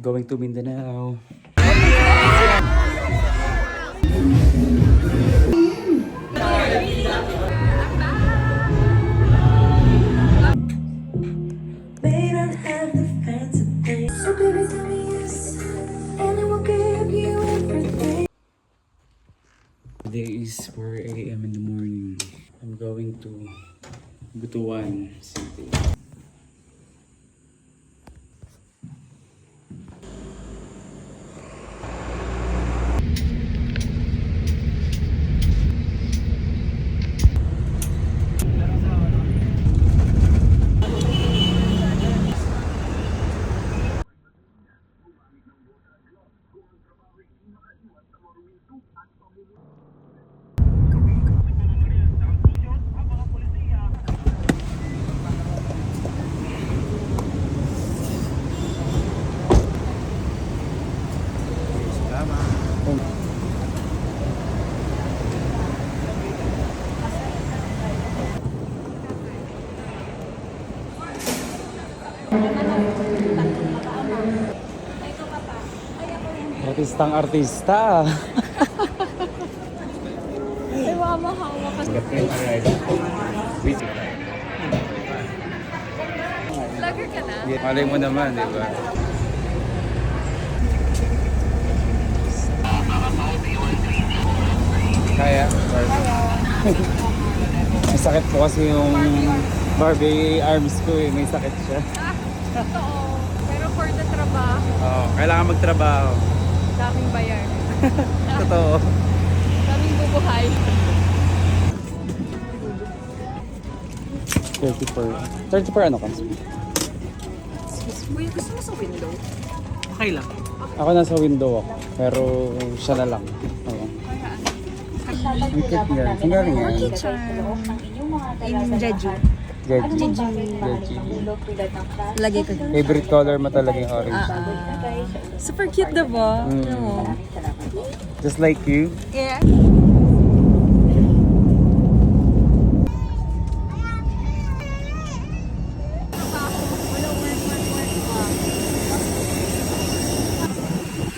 Going to Mindanao. Today is 4 a.m. in the morning. I'm going to Butuan City. Artistang artista. Ay, baka mahawa ka. Vlogger ka na? Malay mo naman, di ba? Kaya? May sakit po kasi yung Barbie arms ko eh. May sakit siya. Totoo. Pero for the trabaho, Oo, kailangan magtrabaho. daming bayar. Totoo. Daming bubuhay. 34 ano ka? Uy, gusto mo sa window? Okay lang. Ako nasa window ako. Pero siya na lang. Oo. Ang cute niya. Ang galing yan. In Jeju. Jeji. Lagay ko dito. Favorite color mo talaga yung orange. Super cute, diba? Mm. Just like you. Yeah.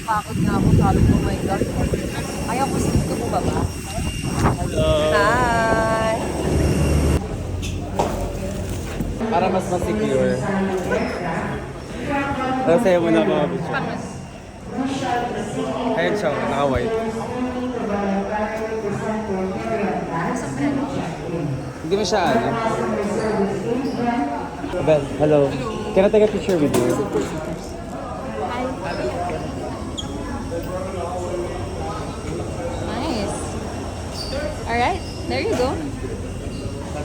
Bakit nga ako, sabi ko, oh my God. Ayaw ko dito mo ba ba? Hello. Hi! Para mas secure. Sa'yo mo na mga bitch. Pamas. Ayan siya, naka-white. Hindi mo siya ano? Bel, hello. Can I take a picture with you? Nice. Alright, there you go.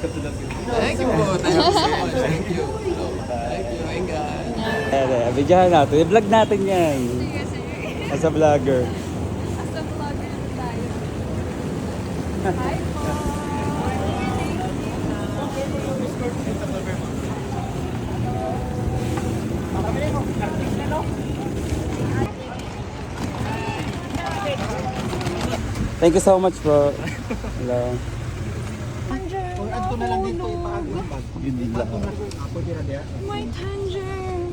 Thank you po. Thank you so much. Thank you. Thank you. My God. Bigyan natin. I-vlog natin yan. Sige, sige. As a vlogger. As a vlogger tayo. Hi po. Thank you so much bro. Hello. Kung adto na lang dito ipaagong bag. Yun lang. Ako dira dia. My tanger.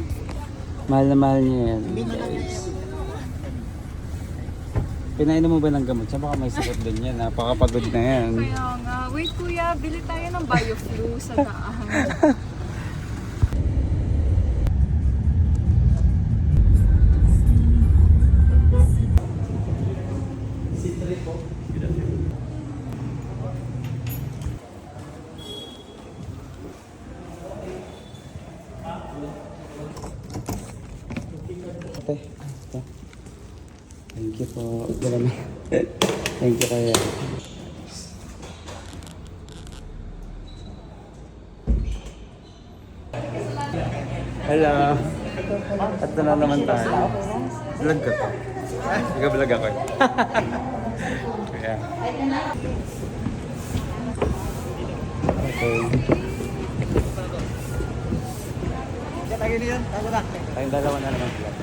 Mahal na mahal niya yan. Guys. Pinainom mo ba ng gamot? Siya baka may sakit din yan. Napakapagod na yan. Kaya nga. Wait kuya, bili tayo ng bioflu sa daan. Ate, ito. Thank you po. Thank you kaya. Hello. At na naman tayo. Vlog ko to. Nag-vlog ako. Kaya. Okay. Tayong dalawa na naman vlog.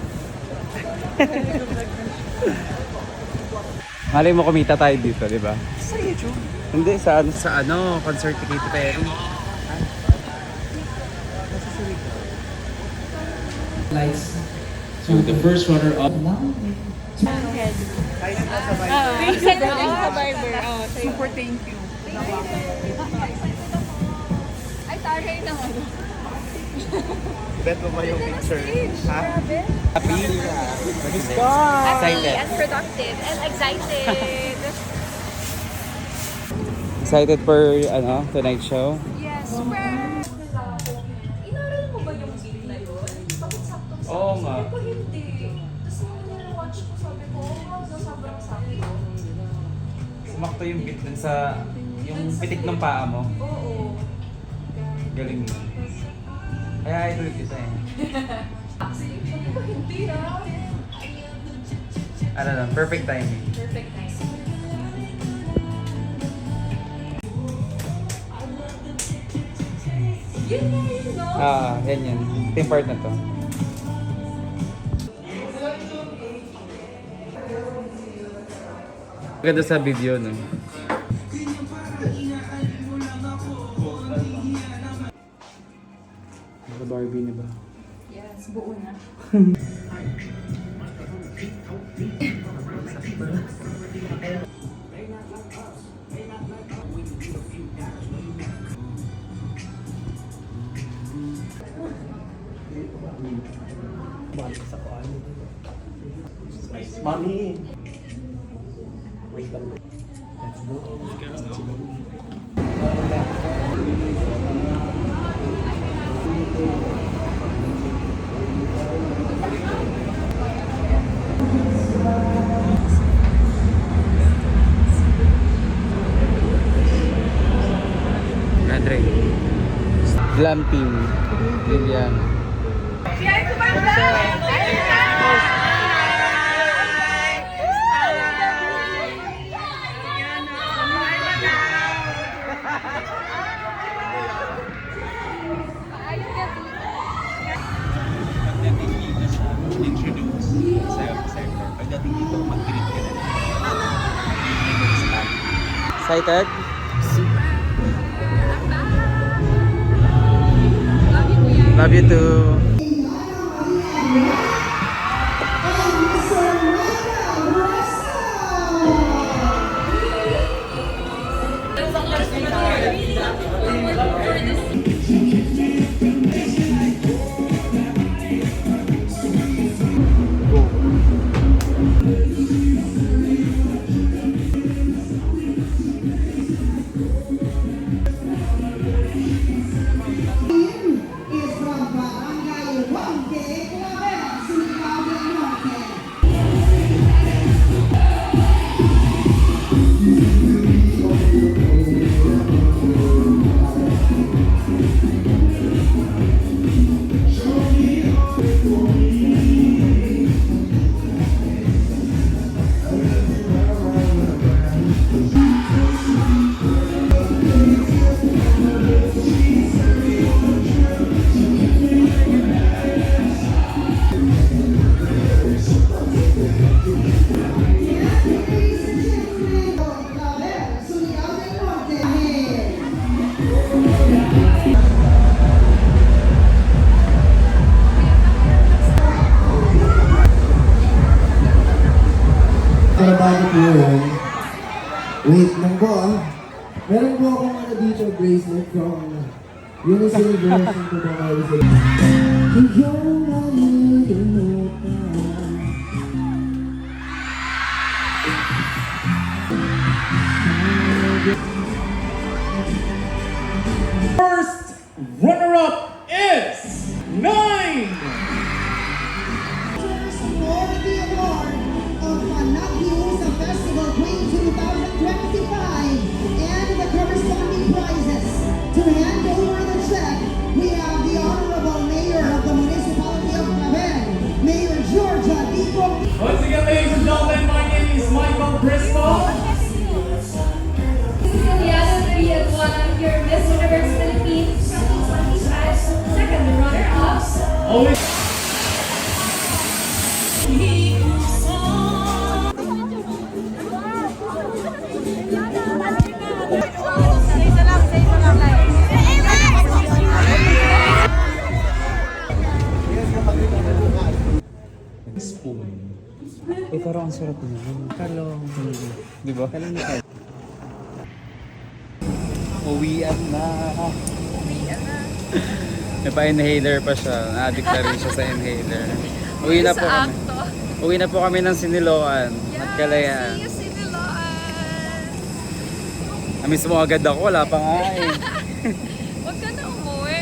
Malay mo kumita tayo dito, di ba? Sa YouTube. Hindi, sa ano, concert ni Katy Perry. Nasa Surigao. Nice. to the first runner-up. Super thank you. Ay, taray na ano. Bet mo ba yung picture? Ha? Happy? Happy and productive and excited. Excited for tonight's show? Yes, super. Inaral mo ba yung beat na yun? Bakit sakto? Oo nga. Sabi ko hindi. Tapos nung nila-watch ko, sabi ko, sobrang sakto. Sumakto yung beat dun sa yung pitik ng paa mo. Oo. Galing mo. Kaya idol kita eh. Sabi ko hindi Ano lang, perfect timing. Perfect time. Yun nga yun, no? Yan yan. Ito yung part na to. Ganda sa video, no? Barbie na ba? Yes, buo na. Mami! Wait lang. Let's go. Andre. Glam team. Lilian. Pagdating dito sa introduce sa sector, pagdating dito, mag-greet ka na. Excited? Love you too. Is from Barangay Norte, Claver, Surigao del Norte. Trabaho po yun. Wait lang po Meron po akong dito bracelet from Unisil version to the Unisil. Ikaw na First runner-up is 9! For the award of Panagyusa Festival Queen 2025 and the corresponding prizes. To hand over the check, we have the Honorable Mayor of the Municipality of Claver, Mayor Georgia D. Once again, ladies and gentlemen, my name is Michael Bristol. Yana, one of your Miss Universe Philippines 2025 second runner-up. Always. spoon. Eh, parang ang sarap naman. Kalong. Di ba? Uwian na. Uwian na. May pa-inhaler pa siya. Na-addict na rin siya sa inhaler. Uwi na po kami. Sakto. Uwi na po kami ng Siniloan. At Kalayaan. See you, Siniloan. Namiss mo agad ako. Wala pa nga eh. Huwag ka na umuwi.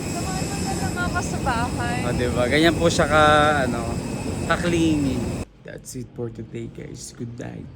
Samahan mo na lang ako sa bahay. O, diba? Ganyan po siya ka, ano, ka-clingy. That's it for today, guys. Good night.